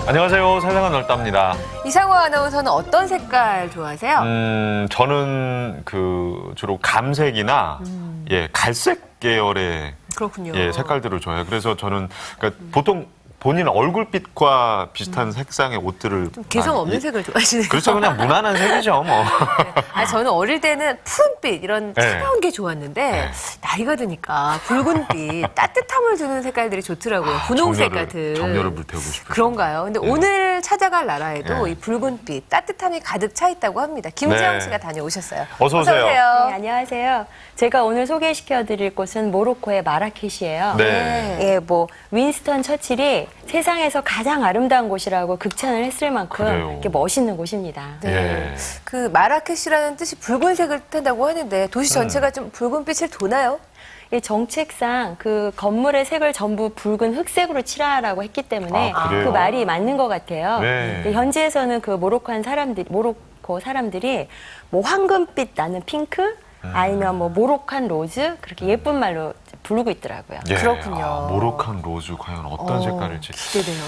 안녕하세요. 세상은 넓답니다. 이상화 아나운서는 어떤 색깔 좋아하세요? 저는 주로 감색이나 갈색 계열의 그렇군요. 색깔들을 좋아해요. 그래서 저는 보통 본인 얼굴빛과 비슷한 색상의 옷들을 좀 개성 없는 색을 좋아하시네요. 그렇죠. 그냥 무난한 색이죠. 뭐. 네. 저는 어릴 때는 푸른빛 이런 차가운 게 좋았는데 나이가 드니까 붉은빛 따뜻함을 주는 색깔들이 좋더라고요. 분홍색 같은. 정열을 불태우고 싶어요. 그런가요? 근데 오늘 찾아갈 나라에도 이 붉은빛 따뜻함이 가득 차 있다고 합니다. 김지영 씨가 다녀오셨어요. 어서 오세요. 네, 안녕하세요. 제가 오늘 소개시켜드릴 곳은 모로코의 마라케시예요. 네. 예, 윈스턴 처칠이 세상에서 가장 아름다운 곳이라고 극찬을 했을 만큼 이렇게 멋있는 곳입니다. 네. 그 마라케시라는 뜻이 붉은색을 뜻한다고 하는데 도시 전체가 좀 붉은빛을 도나요? 이 정책상 그 건물의 색을 전부 붉은 흑색으로 칠하라고 했기 때문에 그 말이 맞는 것 같아요. 네. 근데 현지에서는 그 모로코 사람들이 황금빛 나는 핑크 아니면 모로칸 로즈 그렇게 예쁜 말로 부르고 있더라고요. 그렇군요. 모로칸 로즈 과연 어떤 색깔일지 기대돼요.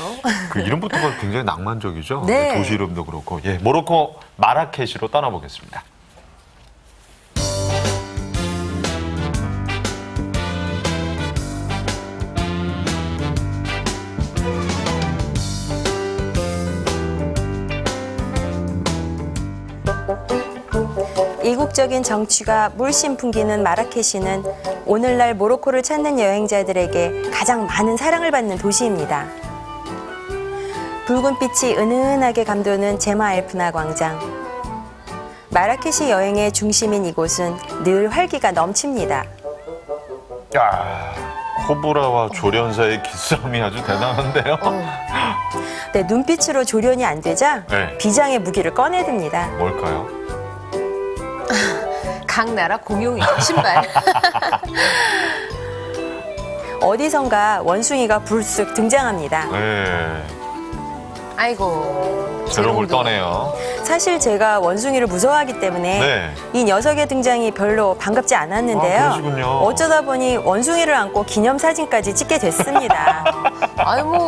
그 이름부터가 굉장히 낭만적이죠. 네. 도시 이름도 그렇고. 모로코 마라케시로 떠나보겠습니다. 이국적인 정취가 물씬 풍기는 마라케시는 오늘날 모로코를 찾는 여행자들에게 가장 많은 사랑을 받는 도시입니다. 붉은빛이 은은하게 감도는 제마 엘프나 광장. 마라케시 여행의 중심인 이곳은 늘 활기가 넘칩니다. 야, 호불아와 조련사의 기싸움이 아주 대단한데요. 네, 눈빛으로 조련이 안 되자 네. 비장의 무기를 꺼내듭니다. 뭘까요? 각 나라 공용이죠, 신발. 어디선가 원숭이가 불쑥 등장합니다. 네. 아이고. 제롱을 떠네요. 사실 제가 원숭이를 무서워하기 때문에 이 녀석의 등장이 별로 반갑지 않았는데요. 그러시군요. 어쩌다 보니 원숭이를 안고 기념사진까지 찍게 됐습니다.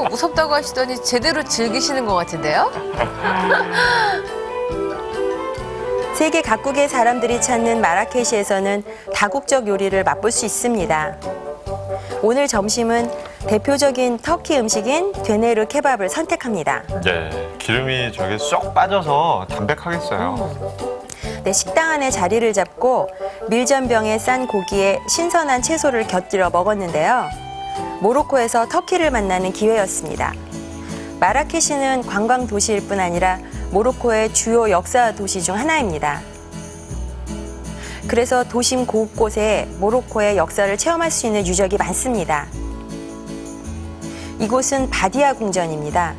무섭다고 하시더니 제대로 즐기시는 것 같은데요? 세계 각국의 사람들이 찾는 마라케시에서는 다국적 요리를 맛볼 수 있습니다. 오늘 점심은 대표적인 터키 음식인 되네르 케밥을 선택합니다. 네, 기름이 저게 쏙 빠져서 담백하겠어요. 네, 식당 안에 자리를 잡고 밀전병에 싼 고기에 신선한 채소를 곁들여 먹었는데요. 모로코에서 터키를 만나는 기회였습니다. 마라케시는 관광 도시일 뿐 아니라 모로코의 주요 역사 도시 중 하나입니다. 그래서 도심 곳곳에 모로코의 역사를 체험할 수 있는 유적이 많습니다. 이곳은 바디아 궁전입니다.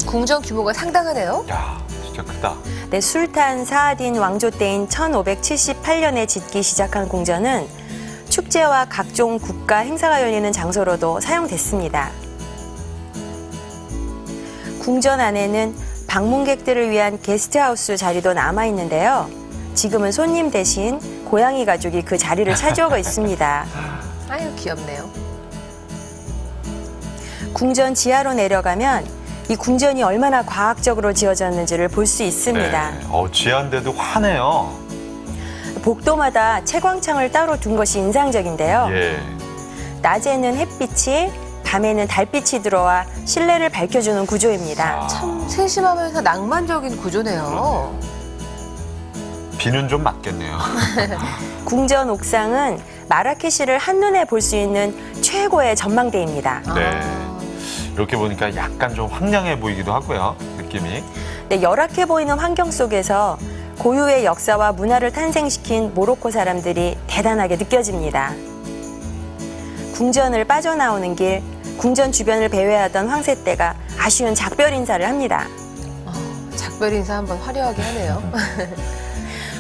궁전 규모가 상당하네요. 야, 진짜 크다. 네, 술탄 사아딘 왕조 때인 1578년에 짓기 시작한 궁전은 축제와 각종 국가 행사가 열리는 장소로도 사용됐습니다. 궁전 안에는 방문객들을 위한 게스트하우스 자리도 남아있는데요. 지금은 손님 대신 고양이 가족이 그 자리를 차지하고 있습니다. 아유, 귀엽네요. 궁전 지하로 내려가면 이 궁전이 얼마나 과학적으로 지어졌는지를 볼 수 있습니다. 네. 지하인데도 환해요. 복도마다 채광창을 따로 둔 것이 인상적인데요. 낮에는 햇빛이, 밤에는 달빛이 들어와 실내를 밝혀주는 구조입니다. 참 세심하면서 낭만적인 구조네요. 비는 좀 맞겠네요. 궁전 옥상은 마라케시를 한눈에 볼 수 있는 최고의 전망대입니다. 네. 이렇게 보니까 약간 좀 황량해 보이기도 하고요. 느낌이. 네, 열악해 보이는 환경 속에서 고유의 역사와 문화를 탄생시킨 모로코 사람들이 대단하게 느껴집니다. 궁전을 빠져나오는 길, 궁전 주변을 배회하던 황새떼가 아쉬운 작별 인사를 합니다. 작별 인사 한번 화려하게 하네요.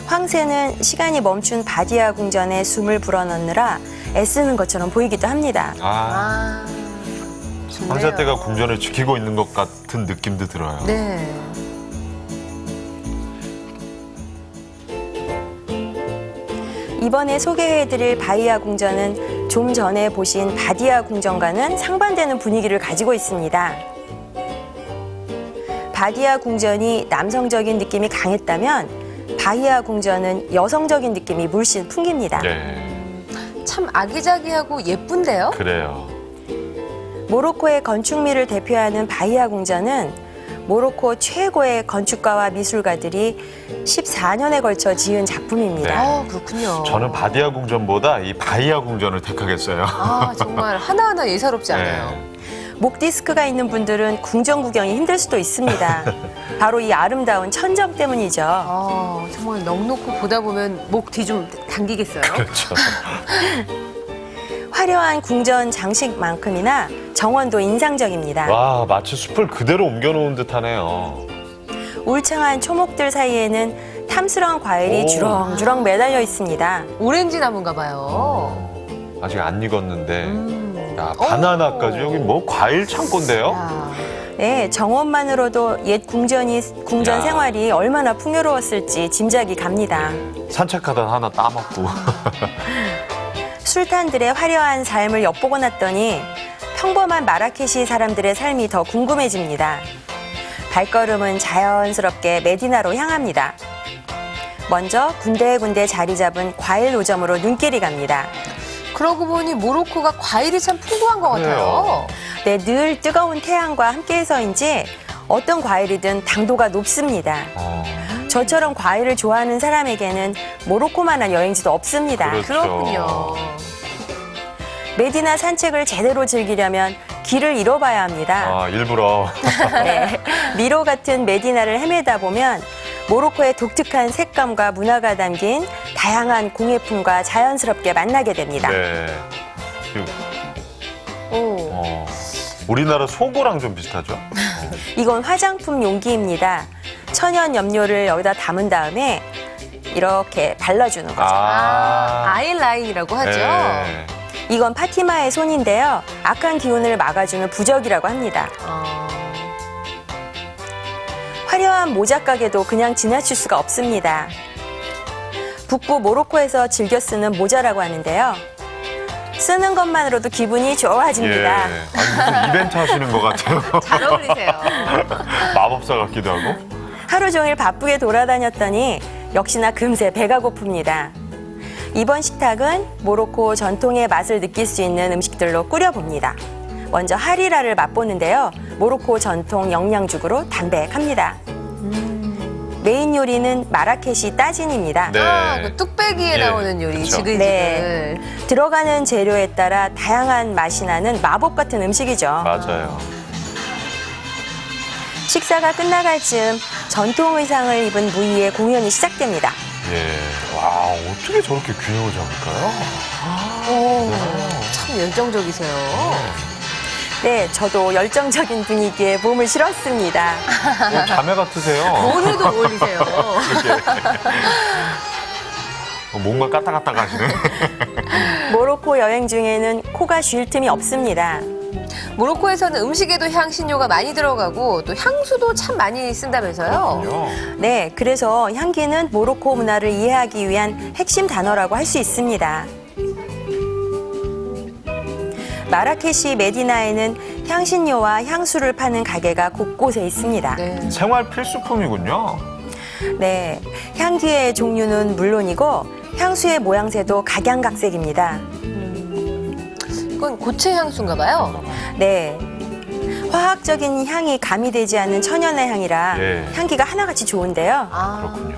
황새는 시간이 멈춘 바디아 궁전에 숨을 불어넣느라 애쓰는 것처럼 보이기도 합니다. 좋네요. 황새떼가 궁전을 지키고 있는 것 같은 느낌도 들어요. 네. 이번에 소개해드릴 바이아 궁전은 좀 전에 보신 바디아 궁전과는 상반되는 분위기를 가지고 있습니다. 바디아 궁전이 남성적인 느낌이 강했다면 바히아 궁전은 여성적인 느낌이 물씬 풍깁니다. 네, 참 아기자기하고 예쁜데요? 그래요. 모로코의 건축미를 대표하는 바히아 궁전은 모로코 최고의 건축가와 미술가들이 14년에 걸쳐 지은 작품입니다. 네. 아, 그렇군요. 저는 바디아 궁전보다 이 바히아 궁전을 택하겠어요. 아, 정말 하나하나 예사롭지 않아요. 네. 목 디스크가 있는 분들은 궁전 구경이 힘들 수도 있습니다. 바로 이 아름다운 천정 때문이죠. 아, 정말 넉넉히 보다 보면 목 뒤 좀 당기겠어요. 그렇죠. 화려한 궁전 장식만큼이나 정원도 인상적입니다. 와, 마치 숲을 그대로 옮겨놓은 듯하네요. 울창한 초목들 사이에는 탐스러운 과일이 오. 주렁주렁 매달려 있습니다. 오렌지 나무인가 봐요. 아직 안 익었는데. 야, 바나나까지 여기 뭐 과일 창고인데요? 야, 네, 정원만으로도 옛 궁전 야. 생활이 얼마나 풍요로웠을지 짐작이 갑니다. 산책하다 하나 따먹고. 술탄들의 화려한 삶을 엿보고 났더니 평범한 마라케시 사람들의 삶이 더 궁금해집니다. 발걸음은 자연스럽게 메디나로 향합니다. 먼저 군데군데 자리 잡은 과일 노점으로 눈길이 갑니다. 그러고 보니 모로코가 과일이 참 풍부한 것 같아요. 네, 늘 뜨거운 태양과 함께해서인지 어떤 과일이든 당도가 높습니다. 저처럼 과일을 좋아하는 사람에게는 모로코만한 여행지도 없습니다. 그렇죠. 그렇군요. 메디나 산책을 제대로 즐기려면 길을 잃어봐야 합니다. 아, 일부러. 네, 미로 같은 메디나를 헤매다 보면 모로코의 독특한 색감과 문화가 담긴 다양한 공예품과 자연스럽게 만나게 됩니다. 네. 오. 우리나라 속어랑 좀 비슷하죠? 이건 화장품 용기입니다. 천연 염료를 여기다 담은 다음에 이렇게 발라주는 거죠. 아이라인이라고 하죠. 네. 이건 파티마의 손인데요. 악한 기운을 막아주는 부적이라고 합니다. 화려한 모자 가게도 그냥 지나칠 수가 없습니다. 북부 모로코에서 즐겨 쓰는 모자라고 하는데요. 쓰는 것만으로도 기분이 좋아집니다. 아니, 무슨 이벤트 하시는 것 같아요. 잘 어울리세요. 마법사 같기도 하고. 하루 종일 바쁘게 돌아다녔더니 역시나 금세 배가 고픕니다. 이번 식탁은 모로코 전통의 맛을 느낄 수 있는 음식들로 꾸려봅니다. 먼저 하리라를 맛보는데요. 모로코 전통 영양죽으로 담백합니다. 메인 요리는 마라케시 따진입니다. 네. 그 뚝배기에 예, 나오는 요리, 그쵸. 지글지글. 네. 들어가는 재료에 따라 다양한 맛이 나는 마법 같은 음식이죠. 맞아요. 식사가 끝나갈 즈음 전통 의상을 입은 무희의 공연이 시작됩니다. 예. 와, 어떻게 저렇게 균형을 잡을까요? 오, 참 열정적이세요. 네, 저도 열정적인 분위기에 몸을 실었습니다. 자매 같으세요. 뭘 해도 어울리세요. 뭔가 까딱까딱 하시네. 모로코 여행 중에는 코가 쉴 틈이 없습니다. 모로코에서는 음식에도 향신료가 많이 들어가고 또 향수도 참 많이 쓴다면서요. 그렇군요. 네, 그래서 향기는 모로코 문화를 이해하기 위한 핵심 단어라고 할 수 있습니다. 마라케시 메디나에는 향신료와 향수를 파는 가게가 곳곳에 있습니다. 네. 생활 필수품이군요. 네, 향기의 종류는 물론이고 향수의 모양새도 각양각색입니다. 이건 고체 향수인가 봐요. 네, 화학적인 향이 가미되지 않는 천연의 향이라 예. 향기가 하나같이 좋은데요. 그렇군요.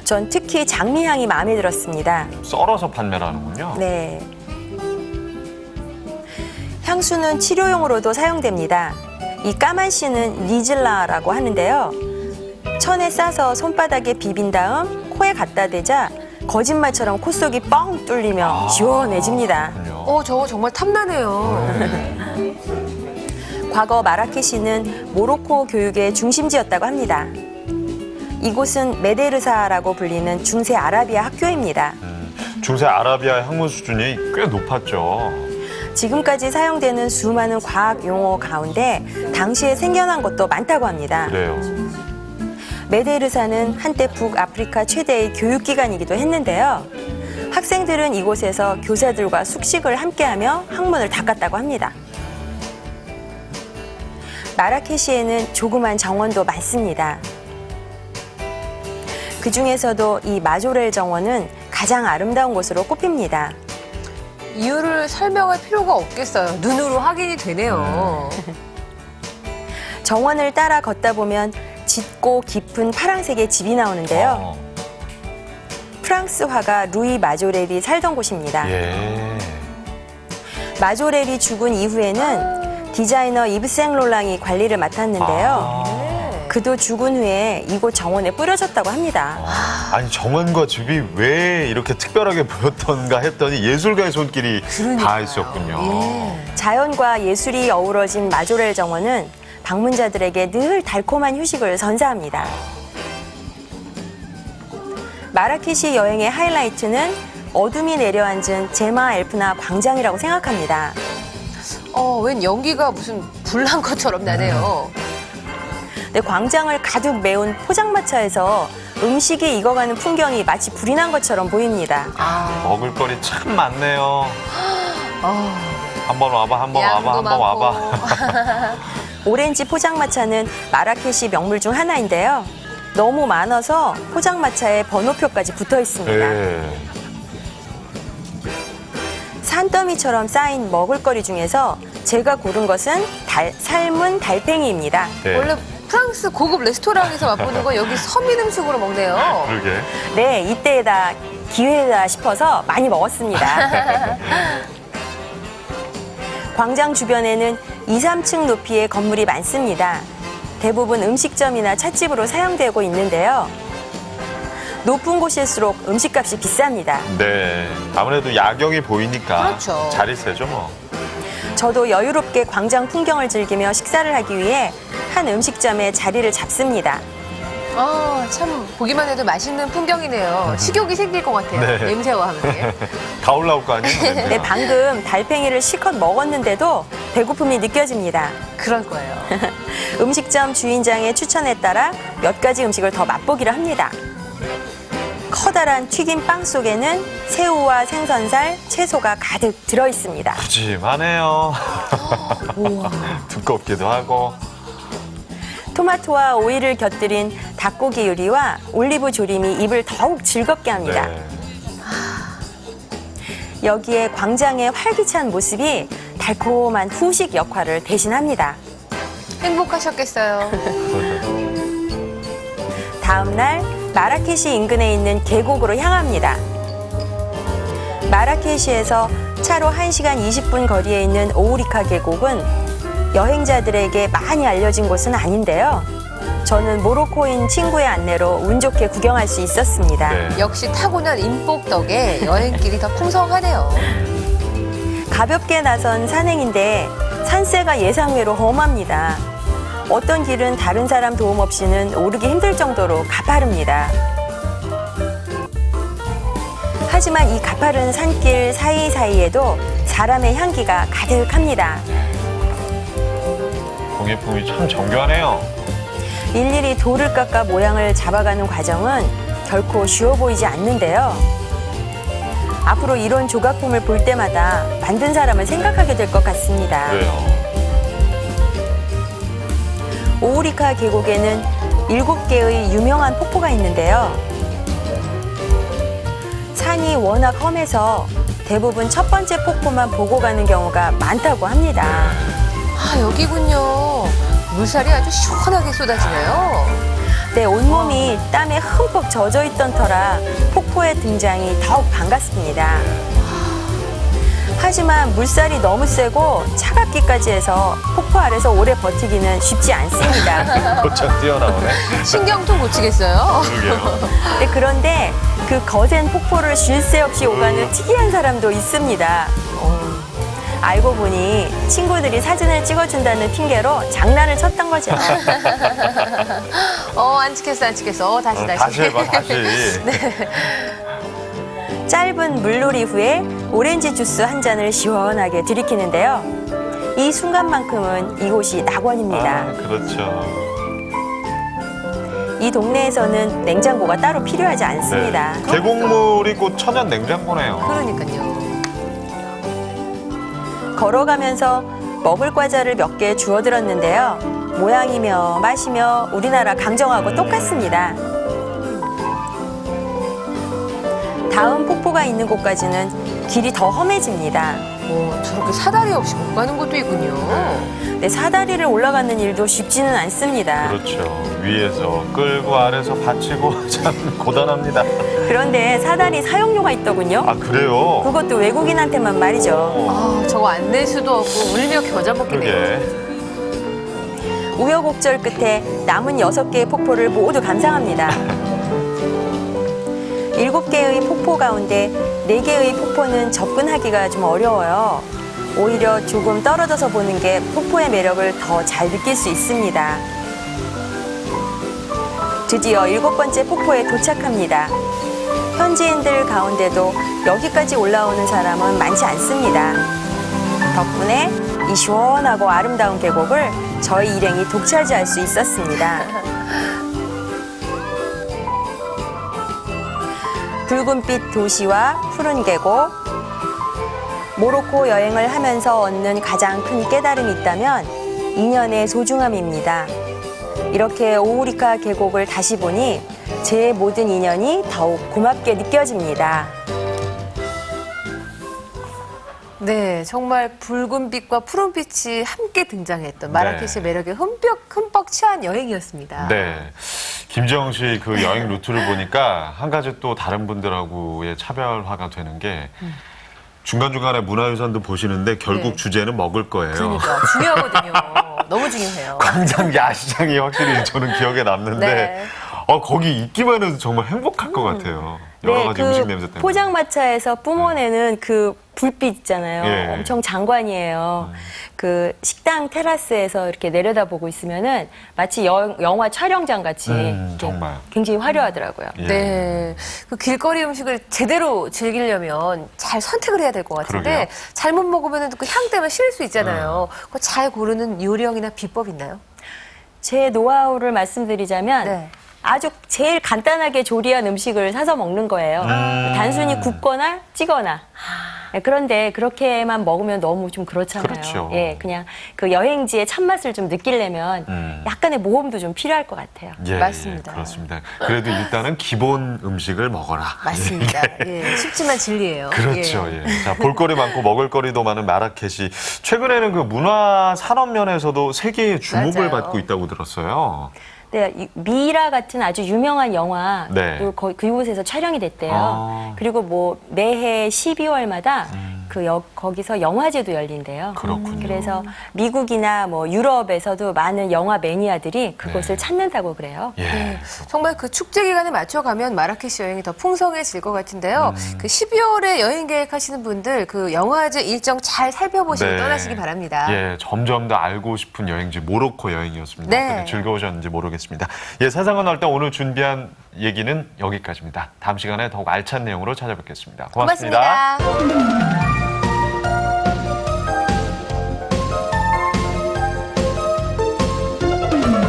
전 특히 장미향이 마음에 들었습니다. 썰어서 판매를 하는군요. 네. 향수는 치료용으로도 사용됩니다. 이 까만 씨는 리즐라라고 하는데요. 천에 싸서 손바닥에 비빈 다음 코에 갖다 대자 거짓말처럼 콧속이 뻥 뚫리며 시원해집니다. 그렇군요. 저거 정말 탐나네요. 과거 마라케시는 모로코 교육의 중심지였다고 합니다. 이곳은 메데르사라고 불리는 중세 아라비아 학교입니다. 중세 아라비아 학문 수준이 꽤 높았죠. 지금까지 사용되는 수많은 과학 용어 가운데 당시에 생겨난 것도 많다고 합니다. 그래요. 메데르사는 한때 북아프리카 최대의 교육기관이기도 했는데요. 학생들은 이곳에서 교사들과 숙식을 함께하며 학문을 닦았다고 합니다. 마라케시에는 조그만 정원도 많습니다. 그 중에서도 이 마조렐 정원은 가장 아름다운 곳으로 꼽힙니다. 이유를 설명할 필요가 없겠어요. 눈으로 확인이 되네요. 정원을 따라 걷다 보면 짙고 깊은 파란색의 집이 나오는데요. 프랑스 화가 루이 마조렐이 살던 곳입니다. 예. 마조렐이 죽은 이후에는 디자이너 이브 생롤랑이 관리를 맡았는데요. 그도 죽은 후에 이곳 정원에 뿌려졌다고 합니다. 아니 정원과 집이 왜 이렇게 특별하게 보였던가 했더니 예술가의 손길이 다 있었군요. 예. 자연과 예술이 어우러진 마조렐 정원은 방문자들에게 늘 달콤한 휴식을 선사합니다. 마라케시 여행의 하이라이트는 어둠이 내려앉은 제마 엘프나 광장이라고 생각합니다. 웬 연기가 무슨 불난 것처럼 나네요. 네, 광장을 가득 메운 포장마차에서 음식이 익어가는 풍경이 마치 불이 난 것처럼 보입니다. 먹을거리 참 많네요. 한번 와봐, 한번 양도 와봐, 한번 많고. 와봐. 오렌지 포장마차는 마라케시 명물 중 하나인데요. 너무 많아서 포장마차에 번호표까지 붙어 있습니다. 네. 산더미처럼 쌓인 먹을거리 중에서 제가 고른 것은 삶은 달팽이입니다. 네. 원래 프랑스 고급 레스토랑에서 맛보는 건 여기 서민 음식으로 먹네요. 그러게. 네, 이때에다 기회다 싶어서 많이 먹었습니다. 광장 주변에는 2, 3층 높이의 건물이 많습니다. 대부분 음식점이나 찻집으로 사용되고 있는데요. 높은 곳일수록 음식값이 비쌉니다. 네. 아무래도 야경이 보이니까 그렇죠. 자리세죠 뭐. 저도 여유롭게 광장 풍경을 즐기며 식사를 하기 위해 한 음식점에 자리를 잡습니다. 참 보기만 해도 맛있는 풍경이네요. 식욕이 생길 것 같아요. 네. 냄새와 함께. 다 올라올 거 아니에요? 네, 방금 달팽이를 실컷 먹었는데도 배고픔이 느껴집니다. 그럴 거예요. 음식점 주인장의 추천에 따라 몇 가지 음식을 더 맛보기로 합니다. 커다란 튀김 빵 속에는 새우와 생선살, 채소가 가득 들어 있습니다. 푸짐하네요. 두껍기도 하고. 토마토와 오이를 곁들인 닭고기 요리와 올리브 조림이 입을 더욱 즐겁게 합니다. 네. 여기에 광장의 활기찬 모습이 달콤한 후식 역할을 대신합니다. 행복하셨겠어요. 다음 날 마라케시 인근에 있는 계곡으로 향합니다. 마라케시에서 차로 1시간 20분 거리에 있는 오우리카 계곡은 여행자들에게 많이 알려진 곳은 아닌데요. 저는 모로코인 친구의 안내로 운 좋게 구경할 수 있었습니다. 네. 역시 타고난 인복 덕에 여행길이 더 풍성하네요. 가볍게 나선 산행인데 산세가 예상외로 험합니다. 어떤 길은 다른 사람 도움 없이는 오르기 힘들 정도로 가파릅니다. 하지만 이 가파른 산길 사이사이에도 사람의 향기가 가득합니다. 공예품이 참 정교하네요. 일일이 돌을 깎아 모양을 잡아가는 과정은 결코 쉬워 보이지 않는데요. 앞으로 이런 조각품을 볼 때마다 만든 사람을 생각하게 될 것 같습니다. 그래요. 오우리카 계곡에는 7개의 유명한 폭포가 있는데요. 산이 워낙 험해서 대부분 첫 번째 폭포만 보고 가는 경우가 많다고 합니다. 여기군요. 물살이 아주 시원하게 쏟아지네요. 네, 온몸이 땀에 흠뻑 젖어 있던 터라 폭포의 등장이 더욱 반갑습니다. 하지만 물살이 너무 세고 차갑기까지 해서 폭포 아래서 오래 버티기는 쉽지 않습니다. 고창 뛰어나오네. 신경통 고치겠어요. 그러게요. 네, 그런데 그 거센 폭포를 쉴 새 없이 오가는 특이한 사람도 있습니다. 알고 보니 친구들이 사진을 찍어준다는 핑계로 장난을 쳤던 거죠. 안 찍혔어, 안 찍혔어. 다시. 다시 해봐, 다시. 짧은 물놀이 후에 오렌지 주스 한 잔을 시원하게 들이키는데요. 이 순간만큼은 이곳이 낙원입니다. 그렇죠. 이 동네에서는 냉장고가 따로 필요하지 않습니다. 네. 계곡물이 곧 천연 냉장고네요. 그러니까요. 걸어가면서 먹을 과자를 몇 개 주워들었는데요. 모양이며 맛이며 우리나라 강정하고 똑같습니다. 다음 폭포가 있는 곳까지는 길이 더 험해집니다. 저렇게 사다리 없이 못 가는 곳도 있군요. 네, 사다리를 올라가는 일도 쉽지는 않습니다. 그렇죠. 위에서 끌고 아래서 받치고 참 고단합니다. 그런데 사다리 사용료가 있더군요. 아, 그래요? 그것도 외국인한테만 말이죠. 저거 안 낼 수도 없고 울며 겨자 먹기네요. 그러게. 우여곡절 끝에 남은 6개의 폭포를 모두 감상합니다. 7개의 폭포 가운데 4개의 폭포는 접근하기가 좀 어려워요. 오히려 조금 떨어져서 보는 게 폭포의 매력을 더 잘 느낄 수 있습니다. 드디어 7번째 폭포에 도착합니다. 현지인들 가운데도 여기까지 올라오는 사람은 많지 않습니다. 덕분에 이 시원하고 아름다운 계곡을 저희 일행이 독차지할 수 있었습니다. 붉은빛 도시와 푸른 계곡, 모로코 여행을 하면서 얻는 가장 큰 깨달음이 있다면 인연의 소중함입니다. 이렇게 오우리카 계곡을 다시 보니 제 모든 인연이 더욱 고맙게 느껴집니다. 네, 정말 붉은빛과 푸른빛이 함께 등장했던 마라케시의 매력에 흠뻑 취한 여행이었습니다. 네. 김지영 씨 그 여행 루트를 보니까 한 가지 또 다른 분들하고의 차별화가 되는 게 중간중간에 문화유산도 보시는데 결국 네. 주제는 먹을 거예요. 그러니까 중요하거든요. 너무 중요해요. 광장 야시장이 확실히 저는 기억에 남는데 네. 거기 있기만 해도 정말 행복할 것 같아요. 여러 가지 음식 냄새 때문에. 포장마차에서 뿜어내는 그 불빛 있잖아요. 예. 엄청 장관이에요. 그 식당 테라스에서 이렇게 내려다보고 있으면은 마치 영화 촬영장 같이 이렇게 정말. 굉장히 화려하더라고요. 예. 네. 그 길거리 음식을 제대로 즐기려면 잘 선택을 해야 될 것 같은데 그러게요. 잘못 먹으면 그 향 때문에 싫을 수 있잖아요. 그거 잘 고르는 요령이나 비법 있나요? 제 노하우를 말씀드리자면 네. 아주 제일 간단하게 조리한 음식을 사서 먹는 거예요. 단순히 굽거나 찌거나. 네, 그런데 그렇게만 먹으면 너무 좀 그렇잖아요. 그렇죠. 예, 그냥 그 여행지의 참맛을 좀 느끼려면 약간의 모험도 좀 필요할 것 같아요. 예, 맞습니다. 예, 그렇습니다. 그래도 일단은 기본 음식을 먹어라. 맞습니다. 예, 쉽지만 진리예요. 그렇죠. 예. 예. 자, 볼거리 많고 먹을거리도 많은 마라케시. 최근에는 그 문화 산업 면에서도 세계의 주목을 맞아요. 받고 있다고 들었어요. 네, 미라 같은 아주 유명한 영화도 네. 그곳에서 촬영이 됐대요. 아. 그리고 뭐 매해 12월마다 거기서 영화제도 열린대요. 그렇군요. 그래서 미국이나 뭐 유럽에서도 많은 영화 매니아들이 그곳을 네. 찾는다고 그래요. 예. 네, 정말 그 축제 기간에 맞춰가면 마라케시 여행이 더 풍성해질 것 같은데요. 그 12월에 여행 계획하시는 분들 그 영화제 일정 잘 살펴보시고 네. 떠나시기 바랍니다. 예, 점점 더 알고 싶은 여행지 모로코 여행이었습니다. 네. 어떻게 즐거우셨는지 모르겠습니다. 예, 세상은 넓다 오늘 준비한 얘기는 여기까지입니다. 다음 시간에 더욱 알찬 내용으로 찾아뵙겠습니다. 고맙습니다. 고맙습니다.